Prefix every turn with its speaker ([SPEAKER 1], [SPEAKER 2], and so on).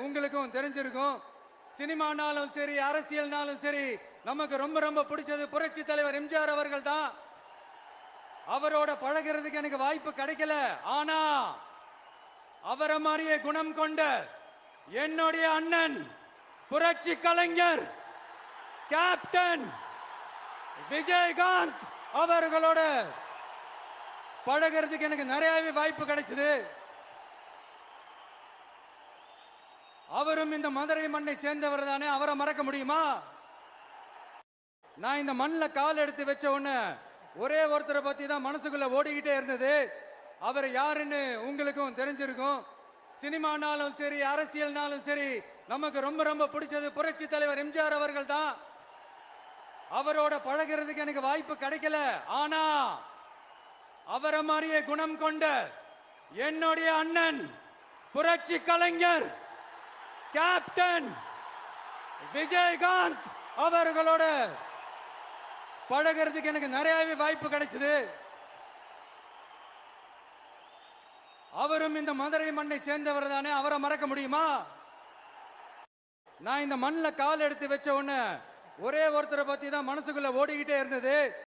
[SPEAKER 1] உங்களுக்கும் தெரிஞ்சிருக்கும். சினிமானாலும் சரி, அரசியல்னாலும் சரி, நமக்கு ரொம்ப ரொம்ப பிடிச்சது புரட்சி தலைவர் எம்ஜிஆர் அவர்கள் தான். அவரோட பழகிறதுக்கு எனக்கு வாய்ப்பு கிடைக்கல. ஆனா அவரை மாதிரியே குணம் கொண்ட என்னுடைய அண்ணன் புரட்சி கலைஞர் கேப்டன் விஜயகாந்த் அவர்களோட பழகிறதுக்கு எனக்கு நிறையவே வாய்ப்பு கிடைச்சது. அவரும் இந்த மதுரை மண்ணை சேர்ந்தவர் தானே, அவரை மறக்க முடியுமா? நான் இந்த மண்ணில் கால் எடுத்து வச்ச உடனே ஒரே ஒருத்தரை பத்தி தான் மனசுக்குள்ள ஓடிக்கிட்டே இருந்தது. அவர் யாருன்னு உங்களுக்கும் தெரிஞ்சிருக்கும். சினிமானாலும் சரி, அரசியல்னாலும் சரி, நமக்கு ரொம்ப ரொம்ப பிடிச்சது புரட்சி தலைவர் எம்ஜிஆர் அவர்கள் தான். அவரோட பழகிறதுக்கு எனக்கு வாய்ப்பு கிடைக்கல. ஆனா அவரை மாதிரியே குணம் கொண்ட என்னுடைய அண்ணன் புரட்சி கலைஞர் கேப்டன் விஜயகாந்த் அவர்களோட பழகிறதுக்கு எனக்கு நிறையவே வாய்ப்பு கிடைச்சது. அவரும் இந்த மதுரை மண்ணை சேர்ந்தவர் தானே, அவரை மறக்க முடியுமா? நான் இந்த மண்ணில் கால் எடுத்து வச்ச உடனே ஒரே ஒருத்தரை பத்தி தான் மனசுக்குள்ள ஓடிக்கிட்டே இருந்தது.